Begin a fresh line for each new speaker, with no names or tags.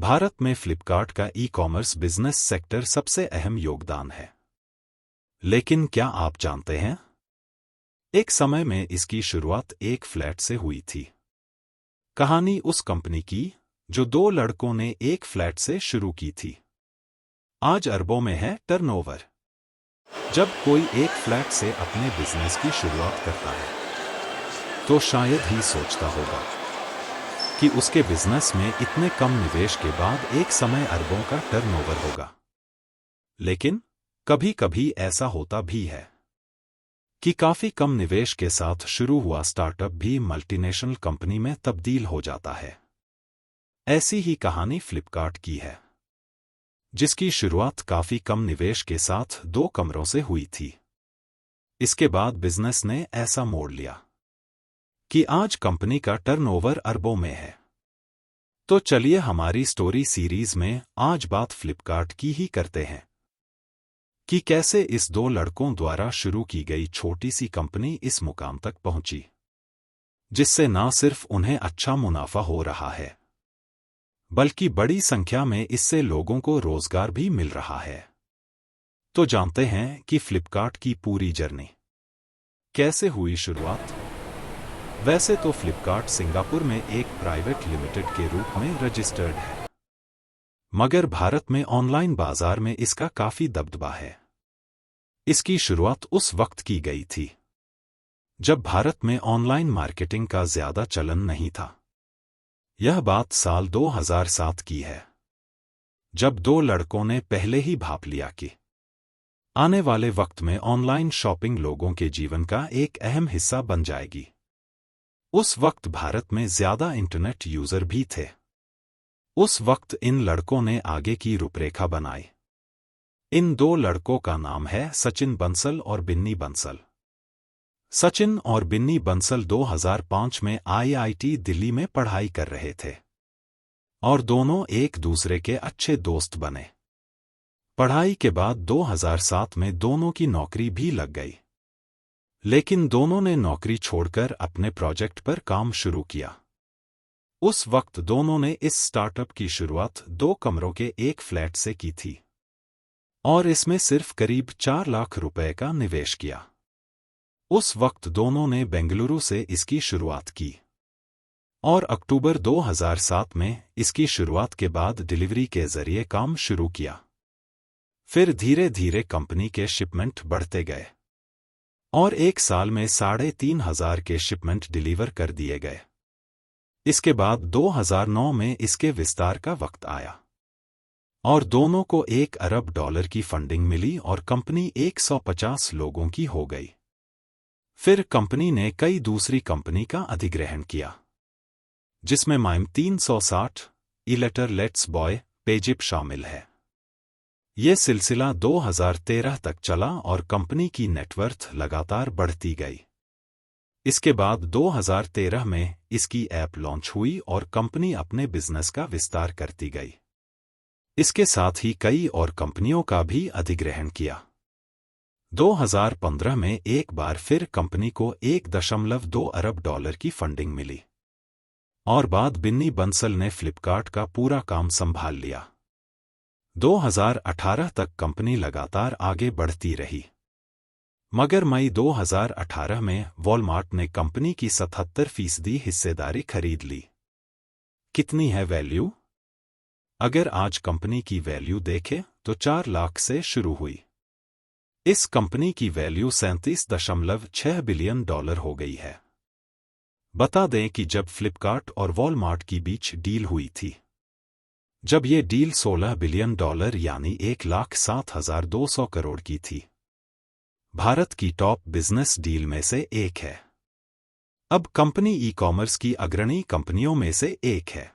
भारत में फ्लिपकार्ट का e-commerce business sector सबसे अहम योगदान है। लेकिन क्या आप जानते हैं? एक समय में इसकी शुरुआत एक फ्लैट से हुई थी। कहानी उस कंपनी की जो दो लड़कों ने एक फ्लैट से शुरू की थी। आज अरबों में है टर्नओवर। जब कोई एक फ्लैट से अपने बिजनेस की शुरुआत करता है तो शायद ही सोचता होगा कि उसके बिजनेस में इतने कम निवेश के बाद एक समय अरबों का टर्नओवर होगा। लेकिन कभी कभी ऐसा होता भी है कि काफी कम निवेश के साथ शुरू हुआ स्टार्टअप भी मल्टीनेशनल कंपनी में तब्दील हो जाता है। ऐसी ही कहानी फ्लिपकार्ट की है, जिसकी शुरुआत काफी कम निवेश के साथ 2 कमरों से हुई थी। इसके बाद बिजनेस ने ऐसा मोड़ लिया कि आज कंपनी का टर्नओवर अरबों में है। तो चलिए हमारी स्टोरी सीरीज में आज बात फ्लिपकार्ट की ही करते हैं कि कैसे इस 2 लड़कों द्वारा शुरू की गई छोटी सी कंपनी इस मुकाम तक पहुंची, जिससे ना सिर्फ उन्हें अच्छा मुनाफा हो रहा है, बल्कि बड़ी संख्या में इससे लोगों को रोजगार भी मिल रहा है। तो जानते हैं कि फ्लिपकार्ट की पूरी जर्नी कैसे हुई शुरुआत। वैसे तो फ्लिपकार्ट सिंगापुर में एक प्राइवेट लिमिटेड के रूप में रजिस्टर्ड है, मगर भारत में ऑनलाइन बाजार में इसका काफी दबदबा है। इसकी शुरुआत उस वक्त की गई थी जब भारत में ऑनलाइन मार्केटिंग का ज्यादा चलन नहीं था। यह बात साल 2007 की है, जब 2 लड़कों ने पहले ही भाप लिया कि आने वाले वक्त में ऑनलाइन शॉपिंग लोगों के जीवन का एक अहम हिस्सा बन जाएगी। उस वक्त भारत में ज्यादा इंटरनेट यूजर भी थे। उस वक्त इन लड़कों ने आगे की रूपरेखा बनाई। इन 2 लड़कों का नाम है सचिन बंसल और बिन्नी बंसल। सचिन और बिन्नी बंसल 2005 में आईआईटी दिल्ली में पढ़ाई कर रहे थे और दोनों एक दूसरे के अच्छे दोस्त बने। पढ़ाई के बाद 2007 में दोनों की नौकरी भी लग गई, लेकिन दोनों ने नौकरी छोड़कर अपने प्रोजेक्ट पर काम शुरू किया। उस वक्त दोनों ने इस स्टार्टअप की शुरुआत 2 कमरों के एक फ्लैट से की थी और इसमें सिर्फ करीब 4 लाख रुपए का निवेश किया। उस वक्त दोनों ने बेंगलुरु से इसकी शुरुआत की और अक्टूबर 2007 में इसकी शुरुआत के बाद डिलीवरी के जरिए काम शुरू किया। फिर धीरे धीरे कंपनी के शिपमेंट बढ़ते गए और 1 साल में 3,500 के शिपमेंट डिलीवर कर दिए गए। इसके बाद 2009 में इसके विस्तार का वक्त आया और दोनों को $1 अरब की फंडिंग मिली और कंपनी 150 लोगों की हो गई। फिर कंपनी ने कई दूसरी कंपनी का अधिग्रहण किया, जिसमें माइम 360, इलेटर लेट्स बॉय, पेजिप शामिल है। ये सिलसिला 2013 तक चला और कंपनी की नेटवर्थ लगातार बढ़ती गई। इसके बाद 2013 में इसकी ऐप लॉन्च हुई और कंपनी अपने बिजनेस का विस्तार करती गई। इसके साथ ही कई और कंपनियों का भी अधिग्रहण किया। 2015 में एक बार फिर कंपनी को $1.2 अरब की फंडिंग मिली और बाद बिन्नी बंसल ने फ्लिपकार्ट का पूरा काम संभाल लिया। 2018 तक कंपनी लगातार आगे बढ़ती रही, मगर मई 2018 में वॉलमार्ट ने कंपनी की 77% हिस्सेदारी खरीद ली। कितनी है वैल्यू? अगर आज कंपनी की वैल्यू देखें तो 4 लाख से शुरू हुई। इस कंपनी की वैल्यू $37.6 बिलियन हो गई है। बता दें कि जब फ्लिपकार्ट और वॉलमार्ट की बीच डील हुई थी, जब ये डील $16 बिलियन यानी 1,07,200 करोड़ की थी, भारत की टॉप बिजनेस डील में से एक है। अब कंपनी ई-कॉमर्स की अग्रणी कंपनियों में से एक है।